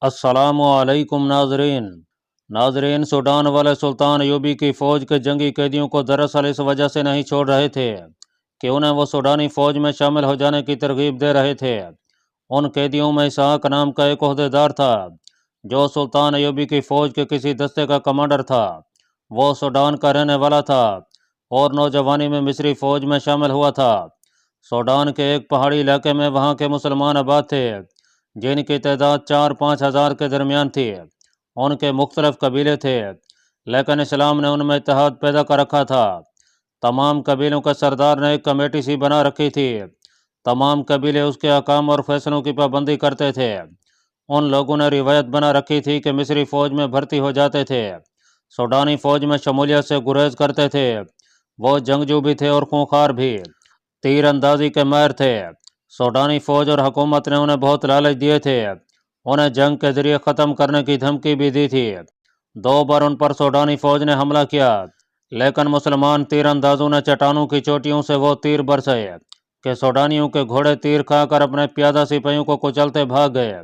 अस्सलामु अलैकुम नाजरीन, सूडान वाले सुल्तान अयूबी की फ़ौज के जंगी कैदियों को दरअसल इस वजह से नहीं छोड़ रहे थे कि उन्हें वो सूडानी फ़ौज में शामिल हो जाने की तरगीब दे रहे थे। उन कैदियों में इसहाक नाम का एक ओहदेदार था जो सुल्तान अयूबी की फ़ौज के किसी दस्ते का कमांडर था। वो सूडान का रहने वाला था और नौजवानी में मिस्री फ़ौज में शामिल हुआ था। सूडान के एक पहाड़ी इलाके में वहाँ के मुसलमान आबाद थे जिनकी तादाद 4-5 हज़ार के दरमियान थी। उनके मुख्तलिफ कबीले थे, लेकिन इस्लाम ने उनमें इत्तेहाद पैदा कर रखा था। तमाम कबीलों के सरदार ने एक कमेटी सी बना रखी थी। तमाम कबीले उसके अहकाम और फैसलों की पाबंदी करते थे। उन लोगों ने रिवायत बना रखी थी कि मिस्री फ़ौज में भर्ती हो जाते थे, सूडानी फ़ौज में शमूलियत से गुरेज करते थे। वो जंगजू भी थे और खूंखार भी, तीर अंदाजी के माहिर थे। सूडानी फ़ौज और हुकूमत ने उन्हें बहुत लालच दिए थे, उन्हें जंग के जरिए ख़त्म करने की धमकी भी दी थी। 2 बार उन पर सूडानी फ़ौज ने हमला किया, लेकिन मुसलमान तीरंदाजों ने चट्टानों की चोटियों से वो तीर बरसाए कि सूडानियों के घोड़े तीर खाकर अपने प्यादा सिपाहियों को कुचलते भाग गए।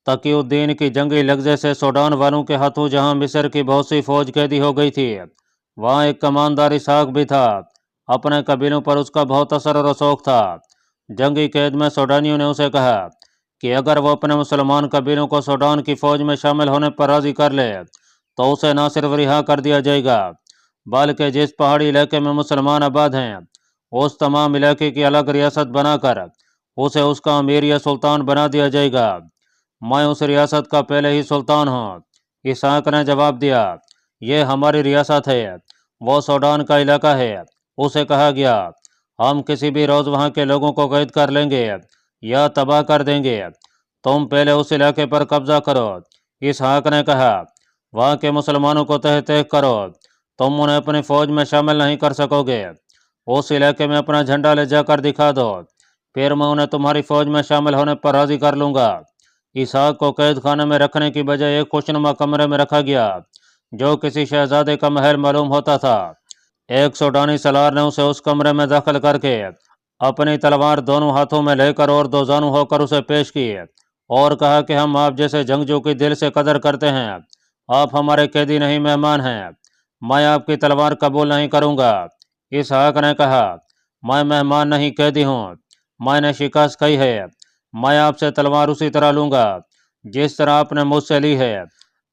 तकीउद्दीन की जंगी लफ्ज़े से सूडान वालों के हाथों जहां मिस्र की बहुत सी फ़ौज कैदी हो गई थी, वहाँ एक कमानदार इसहाक भी था। अपने कबीलों पर उसका बहुत असर और रसूख था। जंगी कैद में सूडानियों ने उसे कहा कि अगर वो अपने मुसलमान कबीलों को सूडान की फ़ौज में शामिल होने पर राज़ी कर ले तो उसे न सिर्फ रिहा कर दिया जाएगा, बल्कि जिस पहाड़ी इलाके में मुसलमान आबाद हैं उस तमाम इलाके की अलग रियासत बनाकर उसे उसका अमीर या सुल्तान बना दिया जाएगा। मैं उस रियासत का पहले ही सुल्तान हूँ। इसहाक ने जवाब दिया, ये हमारी रियासत है, वो सूडान का इलाका है। उसे कहा गया, हम किसी भी रोज़ वहाँ के लोगों को कैद कर लेंगे या तबाह कर देंगे, तुम पहले उस इलाके पर कब्जा करो। इसहाक ने कहा, वहाँ के मुसलमानों को तह तह करो, तुम उन्हें अपनी फ़ौज में शामिल नहीं कर सकोगे। उस इलाके में अपना झंडा ले जाकर दिखा दो, फिर मैं उन्हें तुम्हारी फ़ौज में शामिल होने पर राज़ी कर लूँगा। इसहाक को कैद खाने में रखने की बजाय एक खुशनुमा कमरे में रखा गया जो किसी शहजादे का महल मालूम होता था। एक सूडानी सलार ने उसे उस कमरे में दाखिल करके अपनी तलवार दोनों हाथों में लेकर और दो जानू होकर उसे पेश की और कहा कि हम आप जैसे जंगजू की दिल से कदर करते हैं, आप हमारे कैदी नहीं मेहमान हैं, मैं आपकी तलवार कबूल नहीं करूंगा। इसहाक ने कहा, मैं मेहमान नहीं कैदी हूँ, मैंने शिकस्त खाई है, मैं आपसे तलवार उसी तरह लूँगा जिस तरह आपने मुझसे ली है।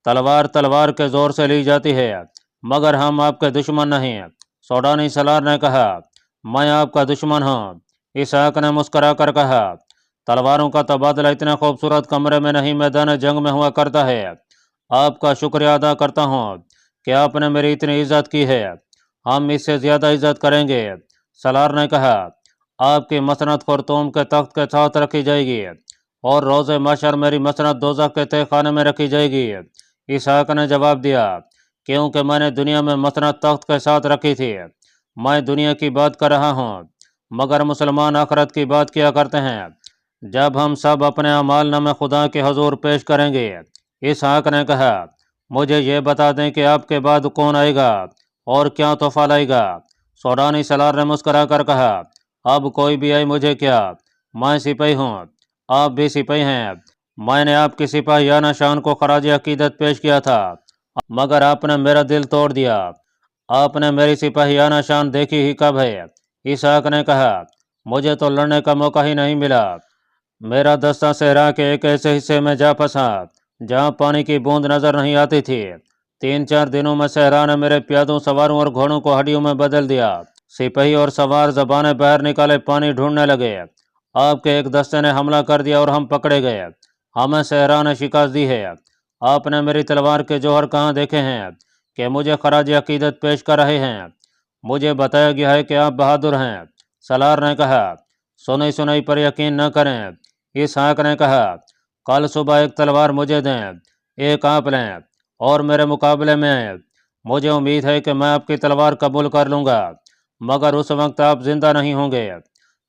तलवार तलवार के ज़ोर से ली जाती है, मगर हम आपके दुश्मन नहीं। सूडानी सलार ने कहा, मैं आपका दुश्मन हूँ। इसहाक ने मुस्करा कर कहा, तलवारों का तबादला इतने खूबसूरत कमरे में नहीं मैदान जंग में हुआ करता है। आपका शुक्रिया अदा करता हूँ कि आपने मेरी इतनी इज्जत की है, हम इससे ज़्यादा इज्जत करेंगे। सलार ने कहा, आपकी मसनद खुर्तूम के तख्त के साथ रखी जाएगी और रोज़े मशर मेरी मसनद दोज़ख के तह खाने में रखी जाएगी। इसहाक ने जवाब दिया, क्योंकि मैंने दुनिया में मसनद तख्त के साथ रखी थी। मैं दुनिया की बात कर रहा हूँ, मगर मुसलमान आखरत की बात किया करते हैं, जब हम सब अपने अमाल नामे खुदा के हजूर पेश करेंगे। इसहाक ने कहा, मुझे ये बता दें कि आपके बाद कौन आएगा और क्या तोहफा लाएगा। सूडानी सलार ने मुस्करा कर कहा, अब कोई भी आए मुझे क्या, मैं सिपाही हूँ, आप भी सिपाही हैं। मैंने आपकी सिपाहियाना शान को खराज अकीदत पेश किया था, मगर आपने मेरा दिल तोड़ दिया। आपने मेरी सिपाहियाना शान देखी ही कब है। इसहाक ने कहा, मुझे तो लड़ने का मौका ही नहीं मिला। मेरा दस्ता सहरा के एक ऐसे हिस्से में जा फंसा जहाँ पानी की बूंद नजर नहीं आती थी। 3-4 दिनों में सहरा ने मेरे प्यादों, सवारों और घोड़ों को हड्डियों में बदल दिया। सिपाही और सवार जबाने बाहर निकाले पानी ढूंढने लगे। आपके एक दस्ते ने हमला कर दिया और हम पकड़े गए। हमें सहरा ने शिकस्त दी है। आपने मेरी तलवार के जौहर कहाँ देखे हैं कि मुझे खराज अकीदत पेश कर रहे हैं। मुझे बताया गया है कि आप बहादुर हैं। सलार ने कहा, सुनी सुनाई पर यकीन न करें। इसहाक ने कहा, कल सुबह एक तलवार मुझे दें, एक आप लें और मेरे मुकाबले में आए। मुझे उम्मीद है कि मैं आपकी तलवार कबूल कर लूँगा, मगर उस वक्त आप जिंदा नहीं होंगे।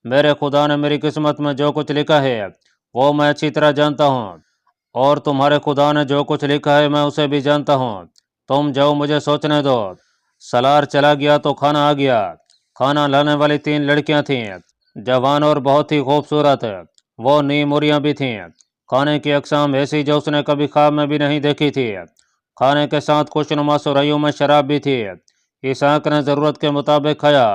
मेरे खुदा ने मेरी किस्मत में जो कुछ लिखा है वो मैं अच्छी तरह जानता हूँ, और तुम्हारे खुदा ने जो कुछ लिखा है मैं उसे भी जानता हूँ। तुम जाओ, मुझे सोचने दो। सलार चला गया तो खाना आ गया। खाना लाने वाली 3 लड़कियां थीं, जवान और बहुत ही खूबसूरत। वो नीमुरियां भी थीं। کھانے کی اقسام ایسی جو اس نے کبھی خواب میں بھی نہیں دیکھی تھی۔ کھانے کے ساتھ خوشنما سرائیوں میں شراب بھی تھی۔ اسحاق نے ضرورت کے مطابق کھایا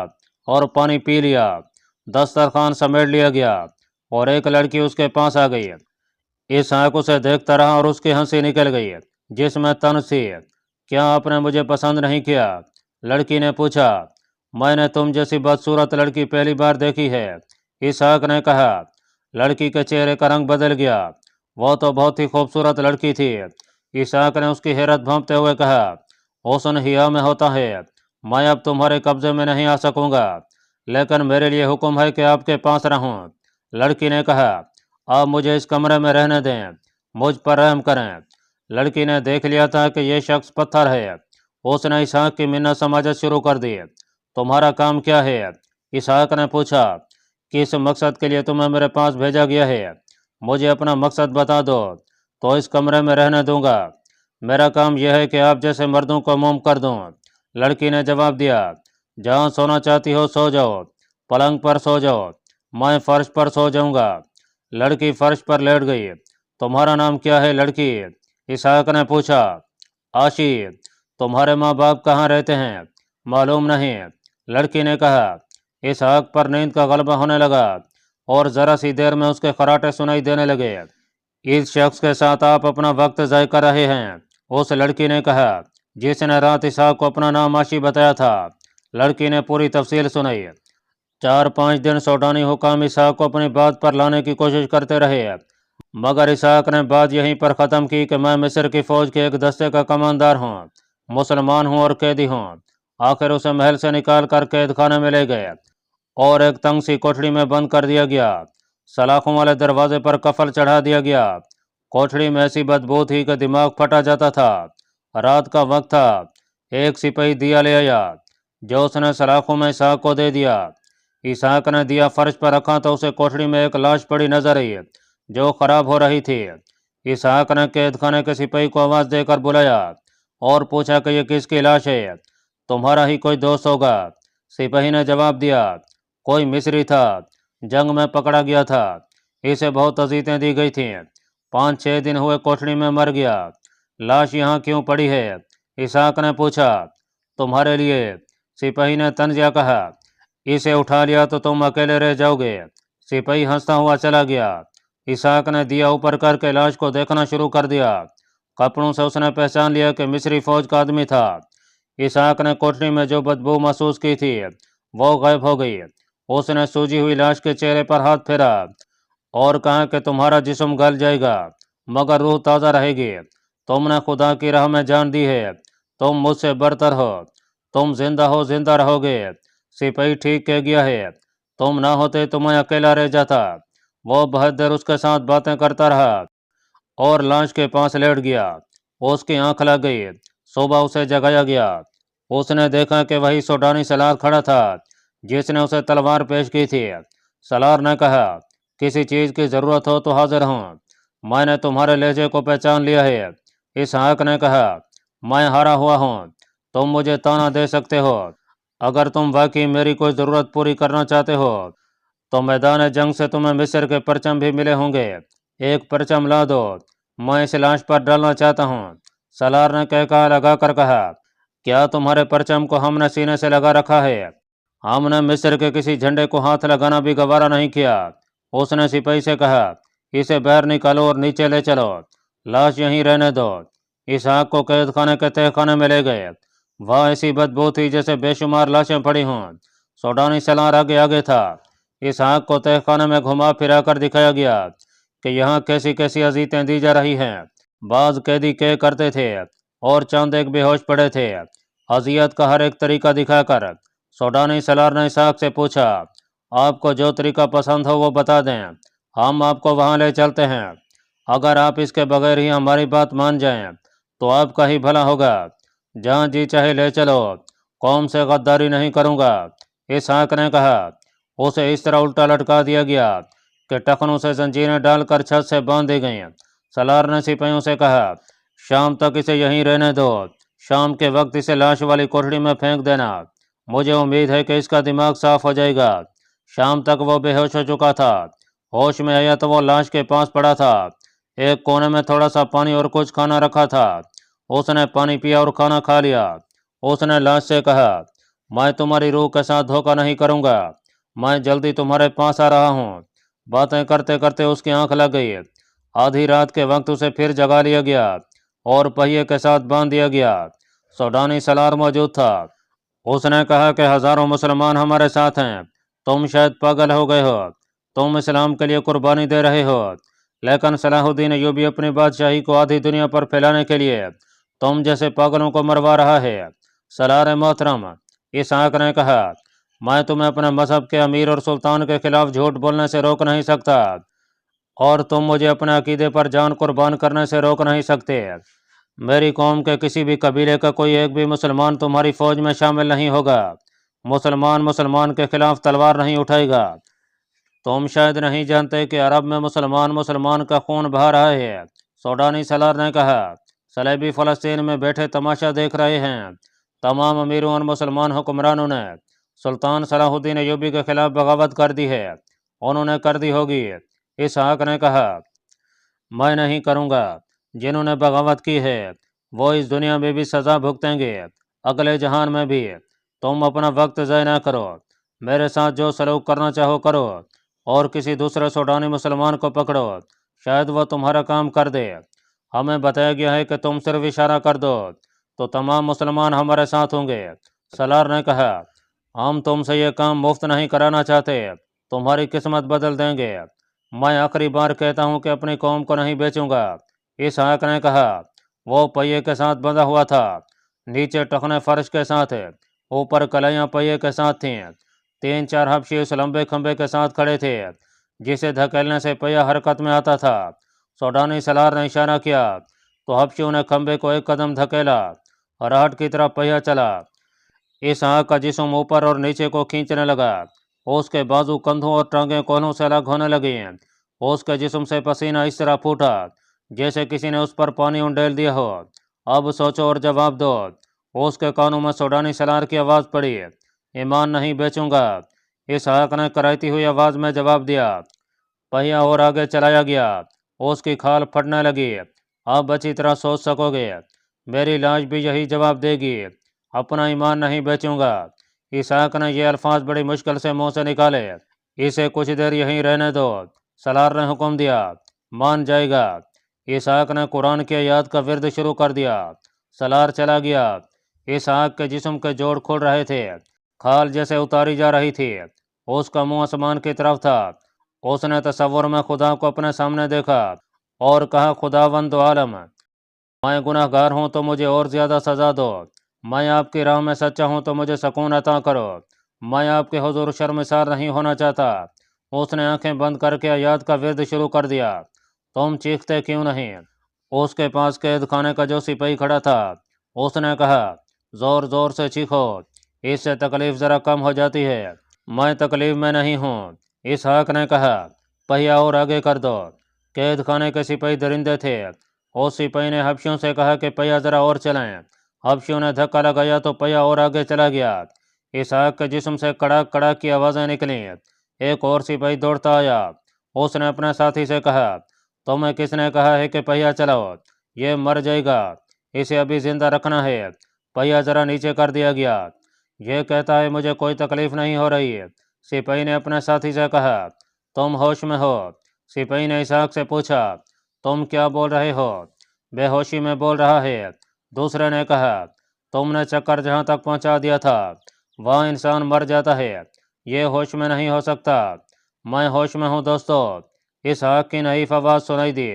اور پانی پی لیا۔ دسترخوان سمیٹ لیا گیا اور ایک لڑکی اس کے پاس آ گئی۔ اسحاق اسے دیکھتا رہا اور اس کی ہنسی نکل گئی جس میں طنز تھی۔ کیا آپ نے مجھے پسند نہیں کیا؟ لڑکی نے پوچھا۔ میں نے تم جیسی بدصورت لڑکی پہلی بار دیکھی ہے، اسحاق نے کہا۔ لڑکی کے چہرے کا رنگ بدل گیا۔ وہ تو بہت ہی خوبصورت لڑکی تھی۔ اسحاق نے اس کی حیرت بھانپتے ہوئے کہا، حسن حیا میں ہوتا ہے۔ میں اب تمہارے قبضے میں نہیں آ سکوں گا، لیکن میرے لیے حکم ہے کہ آپ کے پاس رہوں۔ لڑکی نے کہا، آپ مجھے اس کمرے میں رہنے دیں، مجھ پر رحم کریں۔ لڑکی نے دیکھ لیا تھا کہ یہ شخص پتھر ہے۔ اس نے اسحاق کی منت سماجت شروع کر دی۔ تمہارا کام کیا ہے؟ اسحاق نے پوچھا۔ کس مقصد کے لیے تمہیں میرے پاس بھیجا گیا ہے؟ مجھے اپنا مقصد بتا دو تو اس کمرے میں رہنے دوں گا۔ میرا کام یہ ہے کہ آپ جیسے مردوں کو موم کر دوں۔ لڑکی نے جواب دیا، جہاں سونا چاہتی ہو سو جاؤ، پلنگ پر سو جاؤ، میں فرش پر سو جاؤں گا۔ لڑکی فرش پر لیٹ گئی۔ تمہارا نام کیا ہے لڑکی؟ اسحاق نے پوچھا۔ آشی۔ تمہارے ماں باپ کہاں رہتے ہیں؟ معلوم نہیں، لڑکی نے کہا۔ اسحاق پر نیند کا غلبہ ہونے لگا اور ذرا سی دیر میں اس کے خراٹے سنائی دینے لگے۔ اس شخص کے ساتھ آپ اپنا وقت ضائع کر رہے ہیں، اس لڑکی نے کہا جس نے رات اسحاق کو اپنا نام آشی بتایا تھا۔ لڑکی نے پوری تفصیل سنائی۔ 4-5 دن سوڈانی حکام اسحاق کو اپنی بات پر لانے کی کوشش کرتے رہے، مگر اسحاق نے بات یہیں پر ختم کی کہ میں مصر کی فوج کے ایک دستے کا کماندار ہوں، مسلمان ہوں اور قیدی ہوں۔ آخر اسے محل سے نکال کر قید خانے میں لے گئے اور ایک تنگ سی کوٹھڑی میں بند کر دیا گیا۔ سلاخوں والے دروازے پر کفل چڑھا دیا گیا۔ کوٹھڑی میں ایسی بدبو تھی کہ دماغ پھٹا جاتا تھا۔ رات کا وقت تھا۔ ایک سپاہی دیا لے آیا جو اس نے سلاخوں میں اسحاق کو دے دیا۔ اسحاق نے دیا فرش پر رکھا تو اسے کوٹھڑی میں ایک لاش پڑی نظر آئی جو خراب ہو رہی تھی۔ اسحاق نے قید خانے کے سپاہی کو آواز دے کر بلایا اور پوچھا کہ یہ کس کی لاش ہے؟ تمہارا ہی کوئی دوست ہوگا، سپاہی نے جواب دیا۔ کوئی مصری تھا، جنگ میں پکڑا گیا تھا، اسے بہت اذیتیں دی گئی تھیں، 5-6 دن ہوئے کوٹھڑی میں مر گیا۔ لاش یہاں کیوں پڑی ہے؟ اسحاق نے پوچھا۔ تمہارے لیے، سپاہی نے طنزیہ کہا۔ اسے اٹھا لیا تو تم اکیلے رہ جاؤ گے۔ سپاہی ہنستا ہوا چلا گیا۔ اسحاق نے دیا اوپر کر کے لاش کو دیکھنا شروع کر دیا۔ کپڑوں سے اس نے پہچان لیا کہ مصری فوج کا آدمی تھا۔ اسحاق نے کوٹھڑی میں جو بدبو محسوس کی تھی وہ غائب ہو گئی۔ اس نے سوجی ہوئی لاش کے چہرے پر ہاتھ پھیرا اور کہا کہ تمہارا جسم گل جائے گا مگر روح تازہ رہے گی۔ تم نے خدا کی راہ میں جان دی ہے، تم مجھ سے برتر ہو، تم زندہ ہو، زندہ رہو گے۔ سپاہی ٹھیک کہہ گیا ہے، تم نہ ہوتے تو میں اکیلا رہ جاتا۔ وہ بہت دیر اس کے ساتھ باتیں کرتا رہا اور لاش کے پاس لیٹ گیا۔ اس کی آنکھ لگ گئی۔ صبح اسے جگایا گیا۔ اس نے دیکھا کہ وہی سوڈانی سالار کھڑا تھا جس نے اسے تلوار پیش کی تھی۔ سالار نے کہا، کسی چیز کی ضرورت ہو تو حاضر ہوں، میں نے تمہارے لہجے کو پہچان لیا ہے۔ اسحاق نے کہا، میں ہارا ہوا ہوں، تم مجھے تانا دے سکتے ہو، اگر تم واقعی میری کوئی ضرورت پوری کرنا چاہتے ہو تو میدان جنگ سے تمہیں مصر کے پرچم بھی ملے ہوں گے، ایک پرچم لا دو، میں اس لاش پر ڈالنا چاہتا ہوں۔ سالار نے کہا لگا کر کہا، کیا تمہارے پرچم کو ہم نے سینے سے لگا رکھا ہے؟ ہم نے مصر کے کسی جھنڈے کو ہاتھ لگانا بھی گوارا نہیں کیا۔ اس نے سپاہی سے کہا، اسے باہر نکالو اور نیچے لے چلو، لاش یہیں رہنے دو۔ اسحاق کو قید خانے کے تہہ خانے میں لے گئے۔ وہاں ایسی بدبو تھی جیسے بے شمار لاشیں پڑی ہوں۔ سوڈانی سالار آگے آگے تھا۔ اسحاق کو تہہ خانے میں گھما پھرا کر دکھایا گیا کہ یہاں کیسی کیسی اذیتیں دی جا رہی ہیں۔ بعض قیدی کے کرتے تھے اور چند ایک بے ہوش پڑے تھے۔ اذیت کا ہر ایک طریقہ دکھا کر سوڈانی سالار نے اسحاق سے پوچھا، آپ کو جو طریقہ پسند ہو وہ بتا دیں، ہم آپ کو وہاں لے چلتے ہیں۔ اگر آپ اس کے بغیر ہی ہماری بات مان جائیں تو آپ کا ہی بھلا ہوگا۔ جہاں جی چاہے لے چلو، قوم سے غداری نہیں کروں گا۔ اسحاق نے کہا۔ اسے اس طرح الٹا لٹکا دیا گیا کہ ٹخنوں سے زنجیریں ڈال کر چھت سے باندھ دی گئیں۔ سالار نے سپاہیوں سے کہا، شام تک اسے یہیں رہنے دو، شام کے وقت اسے لاش والی کوٹھڑی میں پھینک دینا، مجھے امید ہے کہ اس کا دماغ صاف ہو جائے گا۔ شام تک وہ بے ہوش ہو چکا تھا، ہوش میں آیا تو وہ لاش کے پاس پڑا تھا۔ एक कोने में थोड़ा सा पानी और कुछ खाना रखा था। उसने पानी पिया और खाना खा लिया। उसने लाश से कहा, मैं तुम्हारी रूह के साथ धोखा नहीं करूंगा, मैं जल्दी तुम्हारे पास आ रहा हूँ। बातें करते करते उसकी आंख लग गई। आधी रात के वक्त उसे फिर जगा लिया गया और पहिए के साथ बांध दिया गया। सूडानी सलार मौजूद था। उसने कहा कि हजारों मुसलमान हमारे साथ हैं, तुम शायद पागल हो गए हो, तुम इस्लाम के लिए कुर्बानी दे रहे हो, लेकिन सलाहुद्दीन अय्यूबी अपनी बादशाही को आधी दुनिया पर फैलाने के लिए तुम जैसे पागलों को मरवा रहा है। सलार मोहतरम, इसहाक ने कहा, मैं तुम्हें अपने मजहब के अमीर और सुल्तान के खिलाफ झूठ बोलने से रोक नहीं सकता, और तुम मुझे अपने अकीदे पर जान कुर्बान करने से रोक नहीं सकते। मेरी कौम के किसी भी कबीले का कोई एक भी मुसलमान तुम्हारी फौज में शामिल नहीं होगा। मुसलमान मुसलमान के खिलाफ तलवार नहीं उठाएगा। तुम शायद नहीं जानते कि अरब में मुसलमान मुसलमान का खून बहा रहा है। सूडानी सलार ने कहा, सलेबी फ़लस्तीन में बैठे तमाशा देख रहे हैं। तमाम अमीरों और मुसलमान हुक्मरानों ने सुल्तान सलाहुद्दीन अय्यूबी के खिलाफ बगावत कर दी है। उन्होंने कर दी होगी। इसहाक ने कहा, मैं नहीं करूँगा। जिन्होंने बगावत की है वो इस दुनिया में भी सज़ा भुगतेंगे, अगले जहान में भी। तुम अपना वक्त ज़ाय ना करो, मेरे साथ जो सलूक करना चाहो करो, और किसी दूसरे सूडानी मुसलमान को पकड़ो, शायद वह तुम्हारा काम कर दे। हमें बताया गया है कि तुम सिर्फ इशारा कर दो तो तमाम मुसलमान हमारे साथ होंगे। सलार ने कहा, हम तुमसे ये काम मुफ्त नहीं कराना चाहते, तुम्हारी किस्मत बदल देंगे। मैं आखिरी बार कहता हूँ कि अपनी कौम को नहीं बेचूंगा। इसहाक ने कहा, वो पहिए के साथ बंधा हुआ था, नीचे टखने फर्श के साथ, ऊपर कलाइयाँ पहिए के साथ थीं। 3-4 हबशी उस लंबे खंबे के साथ खड़े थे जिसे धकेलने से पहिया हरकत में आता था। सूडानी सलार ने इशारा किया तो हबशियों ने खंबे को एक कदम धकेला, हराहट की तरफ पहिया चला। इसहाक का जिस्म ऊपर और नीचे को खींचने लगा। उसके बाजू, कंधों और टांगें कोहनों से अलग होने लगी। उसके जिस्म से पसीना इस तरह फूटा जैसे किसी ने उस पर पानी उंडेल दिया हो। अब सोचो और जवाब दो। उसके कानों में सूडानी सलार की आवाज़ पड़ी, ईमान नहीं बेचूंगा। इसहाक ने कराहती हुई आवाज़ में जवाब दिया। पहिया और आगे चलाया गया। उसकी खाल फटने लगी। अब अच्छी तरह सोच सकोगे, मेरी लाश भी यही जवाब देगी, अपना ईमान नहीं बेचूंगा। इसहाक ने ये अल्फाज बड़ी मुश्किल से मुंह से निकाले। इसे कुछ देर यहीं रहने दो, सलार ने हुक्म दिया। मान जाएगा। इसहाक ने कुरान की आयत का विर्द शुरू कर दिया। सलार चला गया। इसहाक के जिस्म के जोड़ खुल रहे थे, खाल जैसे उतारी जा रही थी। उसका मुंह आसमान की तरफ था। उसने तसव्वुर में खुदा को अपने सामने देखा और कहा, खुदावंद आलम, मैं गुनहगार हूँ तो मुझे और ज़्यादा सज़ा दो। मैं आपकी राह में सच्चा हूँ तो मुझे सुकून अता करो। मैं आपके हुजूर शर्मिसार नहीं होना चाहता। उसने आंखें बंद करके आयत का विर्द शुरू कर दिया। तुम चीखते क्यों नहीं? उसके पास कैद खाने का जो सिपाही खड़ा था उसने कहा, ज़ोर ज़ोर से चीखो, इससे तकलीफ ज़रा कम हो जाती है। मैं तकलीफ में नहीं हूँ। इसहाक ने कहा, पहिया और आगे कर दो। कैद खाने के सिपाही दरिंदे थे। उस सिपाही ने हबशियों से कहा कि पहिया ज़रा और चलाएं। हबशियों ने धक्का लगाया तो पहिया और आगे चला गया। इसहाक के जिस्म से कड़ाक कड़ाक की आवाज़ें निकलीं। एक और सिपाही दौड़ता आया। उसने अपने साथी से कहा, तुम्हें किसने कहा है कि पहिया चलाओ? ये मर जाएगा, इसे अभी जिंदा रखना है। पहिया ज़रा नीचे कर दिया गया। यह कहता है मुझे कोई तकलीफ नहीं हो रही है। सिपाही ने अपने साथी से कहा, तुम होश में हो? सिपाही ने इसहाक से पूछा, तुम क्या बोल रहे हो? बेहोशी में बोल रहा है। दूसरे ने कहा, तुमने चक्कर जहाँ तक पहुँचा दिया था वहाँ इंसान मर जाता है, ये होश में नहीं हो सकता। मैं होश में हूँ दोस्तों। इसहाक की नईफ आवाज़ सुनाई दी।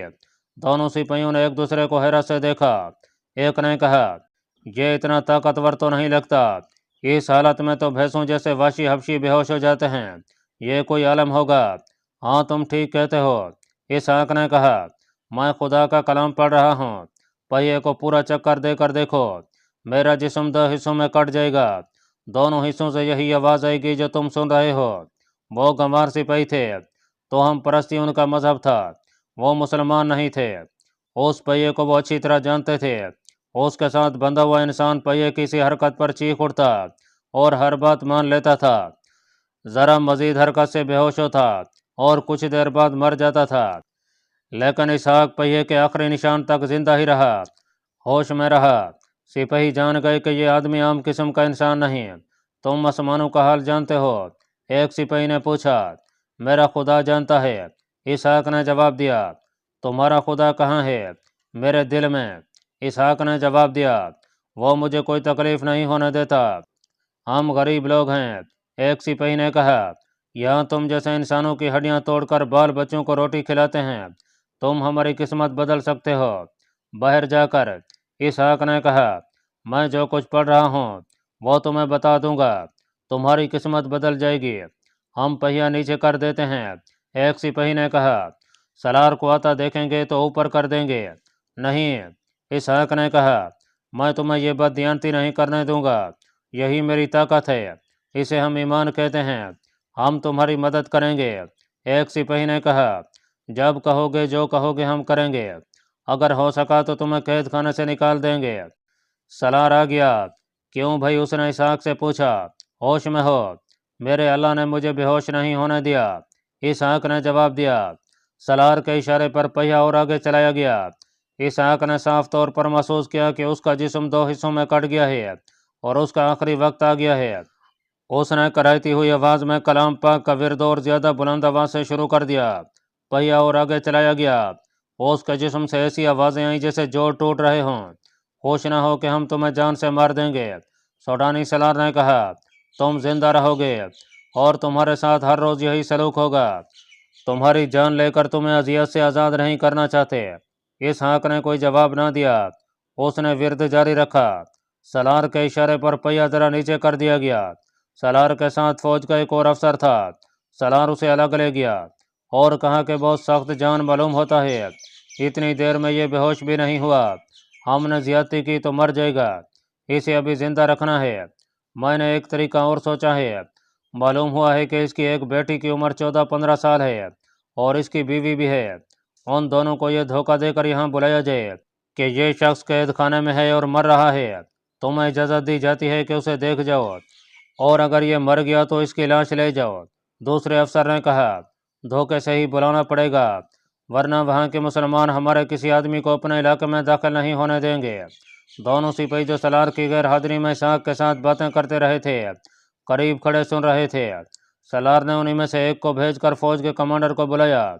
दोनों सिपाहियों ने एक दूसरे को हैरत से देखा। एक ने कहा, ये इतना ताकतवर तो नहीं लगता, इस हालत में तो भैंसों जैसे वाशी हबशी बेहोश हो जाते हैं, ये कोई आलम होगा। हाँ, तुम ठीक कहते हो। इसहाक ने कहा, मैं खुदा का कलाम पढ़ रहा हूँ। पहिए को पूरा चक्कर देकर देखो, मेरा जिस्म 2 हिस्सों में कट जाएगा। दोनों हिस्सों से यही आवाज़ आएगी जो तुम सुन रहे हो। वो गंवार सिपाही थे तो हम परस्ती उनका मजहब था, वो मुसलमान नहीं थे। उस पहिए को वो अच्छी तरह जानते थे। उसके साथ बंधा हुआ इंसान पहिए की सी हरकत पर चीख उठता और हर बात मान लेता था। ज़रा मजीद हरकत से बेहोश होता और कुछ देर बाद मर जाता था। लेकिन इसहाक पहिए के आखिरी निशान तक जिंदा ही रहा, होश में रहा। सिपाही जान गए कि ये आदमी आम किस्म का इंसान नहीं। तुम आसमानों का हाल जानते हो? एक सिपाही ने पूछा। मेरा खुदा जानता है, इसहाक ने जवाब दिया। तुम्हारा खुदा कहाँ है? मेरे दिल में, इसहाक ने जवाब दिया। वो मुझे कोई तकलीफ नहीं होने देता। हम गरीब लोग हैं, एक सिपाही ने कहा। यहाँ तुम जैसे इंसानों की हड्डियाँ तोड़कर बाल बच्चों को रोटी खिलाते हैं। तुम हमारी किस्मत बदल सकते हो बाहर जाकर, इसहाक ने कहा। मैं जो कुछ पढ़ रहा हूँ वो तुम्हें बता दूंगा, तुम्हारी किस्मत बदल जाएगी। हम पहिया नीचे कर देते हैं, एक सिपाही ने कहा। सलार को आता देखेंगे तो ऊपर कर देंगे। नहीं, इसहाक ने कहा, मैं तुम्हें ये बददियानती नहीं करने दूंगा। यही मेरी ताकत है, इसे हम ईमान कहते हैं। हम तुम्हारी मदद करेंगे, एक सिपाही ने कहा। जब कहोगे जो कहोगे हम करेंगे। अगर हो सका तो तुम्हें कैद खाने से निकाल देंगे। सलार आ गया। क्यों भाई? उसने इसहाक से पूछा। होश में हो? मेरे अल्लाह ने मुझे बेहोश नहीं होने दिया, इसहाक ने जवाब दिया। सलार के इशारे पर पहिया और आगे चलाया गया। इसहाक ने साफ तौर पर महसूस किया कि उसका जिस्म दो हिस्सों में कट गया है और उसका आखिरी वक्त आ गया है। उसने कराहती हुई आवाज में कलाम पाक का विर्द और ज्यादा बुलंद आवाज से शुरू कर दिया। पहिया और आगे चलाया गया। उसके जिस्म से ऐसी आवाजें आई जैसे जोड़ टूट रहे हों। होश न हो कि हम तुम्हें जान से मार देंगे, सोडानी सलार ने कहा। तुम जिंदा रहोगे और तुम्हारे साथ हर रोज यही सलूक होगा। तुम्हारी जान लेकर तुम्हें अजियत से आज़ाद नहीं करना चाहते। इसहाक ने कोई जवाब ना दिया। उसने विर्द जारी रखा। सलार के इशारे पर पहिया जरा नीचे कर दिया गया। सलार के साथ फौज का एक और अफसर था। सलार उसे अलग ले गया और कहा कि बहुत सख्त जान मालूम होता है। इतनी देर में ये बेहोश भी नहीं हुआ। हमने ज्यादती की तो मर जाएगा, इसे अभी जिंदा रखना है। मैंने एक तरीका और सोचा है। मालूम हुआ है कि इसकी एक बेटी की उम्र 14-15 साल है और इसकी बीवी भी है। उन दोनों को यह धोखा देकर यहाँ बुलाया जाए कि ये शख्स कैद खाने में है और मर रहा है। तुम्हें इजाज़त दी जाती है कि उसे देख जाओ और अगर ये मर गया तो इसकी लाश ले जाओ। दूसरे अफसर ने कहा। धोखे से ही बुलाना पड़ेगा, वरना वहाँ के मुसलमान हमारे किसी आदमी को अपने इलाके में दाखिल नहीं होने देंगे। दोनों सिपाही जो सलार की गैर हाजिरी में इसहाक के साथ बातें करते रहे थे, करीब खड़े सुन रहे थे। सलार ने उन्हीं में से एक को भेजकर फौज के कमांडर को बुलाया।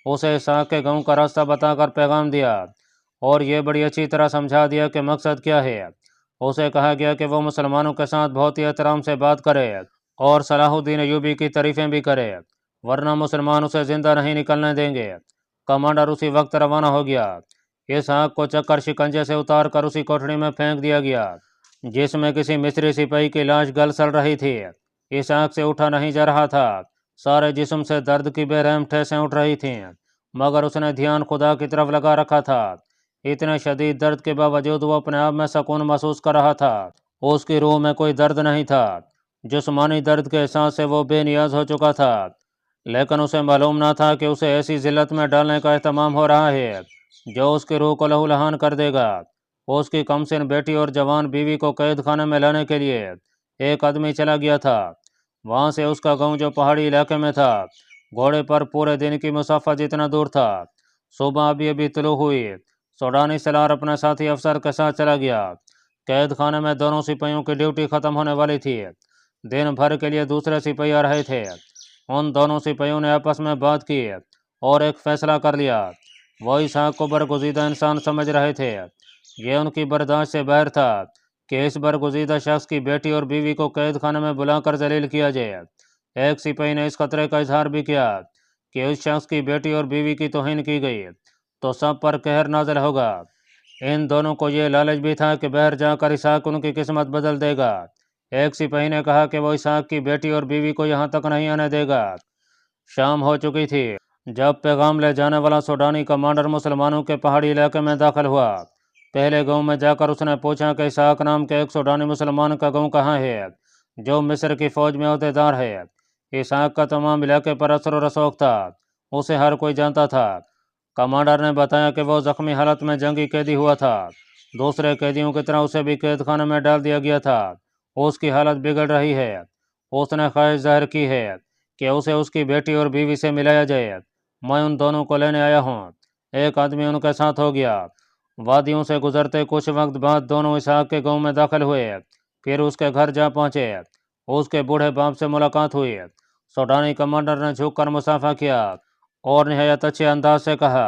उसे इसहाक के गांव का रास्ता बताकर पैगाम दिया और ये बड़ी अच्छी तरह समझा दिया कि मकसद क्या है। उसे कहा गया कि वो मुसलमानों के साथ बहुत ही एहतराम से बात करे और सलाहुद्दीन अयूबी की तारीफें भी करे, वरना मुसलमान उसे जिंदा नहीं निकलने देंगे। कमांडर उसी वक्त रवाना हो गया। इसहाक को चक्कर शिकंजे से उतार कर उसी कोठरी में फेंक दिया गया जिसमें किसी मिस्री सिपाही की लाश गल सड़ रही थी। इसहाक से उठा नहीं जा रहा था। सारे जिस्म से दर्द की बेरहम ठेसें उठ रही थीं, मगर उसने ध्यान खुदा की तरफ लगा रखा था। इतने शदीद दर्द के बावजूद वो अपने आप में सुकून महसूस कर रहा था। उसकी रूह में कोई दर्द नहीं था। जिस्मानी दर्द के एहसास से वो बेनियाज हो चुका था, लेकिन उसे मालूम न था कि उसे ऐसी जिल्लत में डालने का एहतमाम हो रहा है जो उसकी रूह को लहूलुहान कर देगा। उसकी कमसिन बेटी और जवान बीवी को कैद खाने में लाने के लिए एक आदमी चला गया था। वहां से उसका गांव जो पहाड़ी इलाके में था, घोड़े पर पूरे दिन की मुसाफा जितना दूर था। सुबह अभी अभी तुलू हुई। सोडानी सलार अपने साथी अफसर के साथ चला गया। कैद खाने में दोनों सिपाहियों की ड्यूटी खत्म होने वाली थी। दिन भर के लिए दूसरे सिपाही आ रहे थे। उन दोनों सिपाहियों ने आपस में बात की और एक फैसला कर लिया। वो इसहाक को बरगुज़ीदा इंसान समझ रहे थे। ये उनकी बर्दाश्त से बाहर था कि इस बरगुज़ीदा शख्स की बेटी और बीवी को कैद खाने में बुलाकर जलील किया जाए। एक सिपाही ने इस खतरे का इजहार भी किया कि उस शख्स की बेटी और बीवी की तौहीन की गई तो सब पर कहर नाज़िल होगा। इन दोनों को यह लालच भी था कि बाहर जाकर इसहाक उनकी किस्मत बदल देगा। एक सिपाही ने कहा कि वो इसहाक की बेटी और बीवी को यहाँ तक नहीं आने देगा। शाम हो चुकी थी जब पैगाम ले जाने वाला सूडानी कमांडर मुसलमानों के पहाड़ी इलाके में दाखिल हुआ। पहले गांव में जाकर उसने पूछा कि इसहाक नाम के एक सूडानी मुसलमान का गांव कहाँ है जो मिस्र की फौज में अहदेदार है। इसहाक का तमाम इलाके पर असर और रसोख था, उसे हर कोई जानता था। कमांडर ने बताया कि वो जख्मी हालत में जंगी कैदी हुआ था। दूसरे कैदियों की तरह उसे भी कैद खाने में डाल दिया गया था। उसकी हालत बिगड़ रही है। उसने ख्वाहिश जाहिर की है कि उसे उसकी बेटी और बीवी से मिलाया जाए। मैं उन दोनों को लेने आया हूँ। एक आदमी उनके साथ हो गया। वादियों से गुजरते कुछ वक्त बाद दोनों इसहाक के गांव में दाखिल हुए। फिर उसके घर जा पहुंचे। उसके बूढ़े बाप से मुलाकात हुई। सूडानी कमांडर ने झुककर मुसाफा किया और निहायत अच्छे अंदाज से कहा,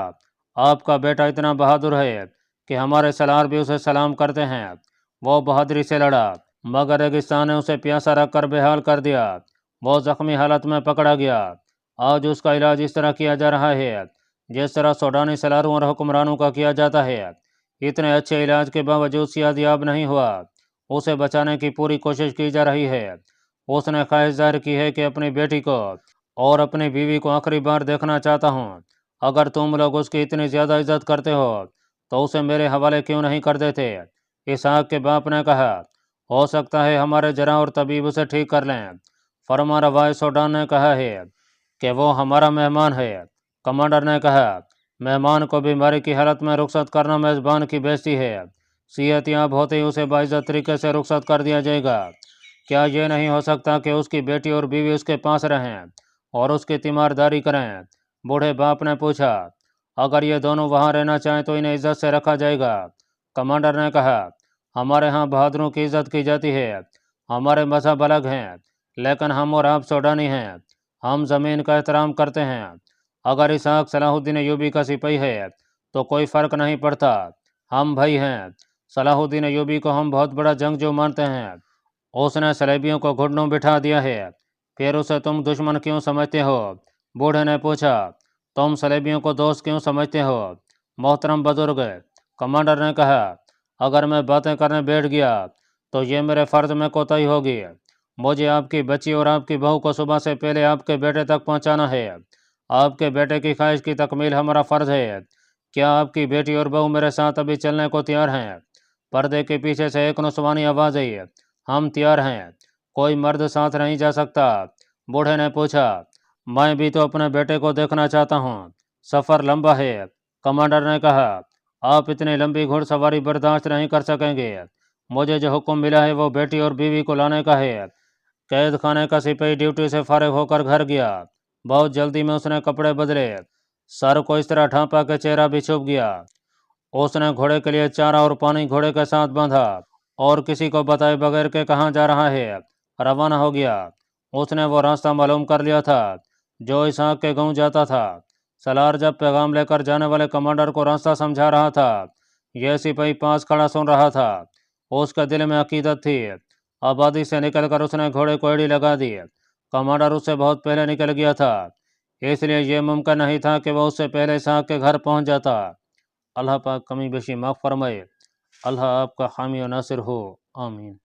आपका बेटा इतना बहादुर है कि हमारे सलार भी उसे सलाम करते हैं। वो बहादुरी से लड़ा, मगर रेगिस्तान ने उसे प्यासा रख कर बेहाल कर दिया। वो जख्मी हालत में पकड़ा गया। आज उसका इलाज इस तरह किया जा रहा है जिस तरह सूडानी सलारों और हुक्मरानों का किया जाता है। इतने अच्छे इलाज के बावजूद सेहतयाब नहीं हुआ। उसे बचाने की पूरी कोशिश की जा रही है। उसने ख्वाहिश जाहिर की है कि अपनी बेटी को और अपनी बीवी को आखिरी बार देखना चाहता हूँ। अगर तुम लोग उसकी इतनी ज़्यादा इज्जत करते हो तो उसे मेरे हवाले क्यों नहीं कर देते? इसहाक के बाप ने कहा, हो सकता है हमारे जरा और तबीब उसे ठीक कर लें। फरमा रवाय सूडान ने कहा है कि वो हमारा मेहमान है। कमांडर ने कहा, मेहमान को बीमारी की हालत में रुखसत करना मेज़बान की बेइज्जती है। सेहतयाब होते ही उसे बाइज्जत तरीके से रुखसत कर दिया जाएगा। क्या ये नहीं हो सकता कि उसकी बेटी और बीवी उसके पास रहें और उसकी तीमारदारी करें? बूढ़े बाप ने पूछा। अगर ये दोनों वहाँ रहना चाहें तो इन्हें इज्जत से रखा जाएगा। कमांडर ने कहा, हमारे यहाँ बहादुरों की इज्जत की जाती है। हमारे मजहब अलग हैं, लेकिन हम और आप सूडानी हैं। हम ज़मीन का एहतराम करते हैं। अगर इसहाक सलाहुद्दीन अय्यूबी का सिपाही है तो कोई फ़र्क नहीं पड़ता। हम भाई हैं। सलाहुद्दीन अय्यूबी को हम बहुत बड़ा जंगजू मानते हैं। उसने सलेबियों को घुटनों बिठा दिया है। फिर उसे तुम दुश्मन क्यों समझते हो? बूढ़े ने पूछा। तुम सलेबियों को दोस्त क्यों समझते हो? मोहतरम बुजुर्ग, कमांडर ने कहा, अगर मैं बातें करने बैठ गया तो ये मेरे फ़र्ज में कोताही होगी। मुझे आपकी बच्ची और आपकी बहू को सुबह से पहले आपके बेटे तक पहुंचाना है। आपके बेटे की ख्वाहिश की तकमील हमारा फ़र्ज है। क्या आपकी बेटी और बहू मेरे साथ अभी चलने को तैयार हैं? पर्दे के पीछे से एक नुस्वानी आवाज़ आई, हम तैयार हैं। कोई मर्द साथ नहीं जा सकता? बूढ़े ने पूछा। मैं भी तो अपने बेटे को देखना चाहता हूँ। सफ़र लंबा है। कमांडर ने कहा, आप इतनी लंबी घुड़सवारी बर्दाश्त नहीं कर सकेंगे। मुझे जो हुक्म मिला है वो बेटी और बीवी को लाने का है। कैद खाने का सिपाही ड्यूटी से फारिग होकर घर गया। बहुत जल्दी में उसने कपड़े बदले, सर को इस तरह ढांपा के चेहरा भी छुप गया। उसने घोड़े के लिए चारा और पानी घोड़े के साथ बांधा और किसी को बताए बगैर के कहाँ जा रहा है रवाना हो गया। उसने वो रास्ता मालूम कर लिया था जो इसहाक के गांव जाता था। सलार जब पैगाम लेकर जाने वाले कमांडर को रास्ता समझा रहा था, यह सिपाही पास खड़ा सुन रहा था। उसके दिल में अकीदत थी। आबादी से निकलकर उसने घोड़े को एड़ी लगा दी। कमांडर उससे बहुत पहले निकल गया था, इसलिए यह मुमकिन नहीं था कि वह उससे पहले इसहाक के घर पहुंच जाता। अल्लाह पाक कमी बेशी माफ़ फरमाए। अल्लाह आपका हामी और नासिर हो। आमीन।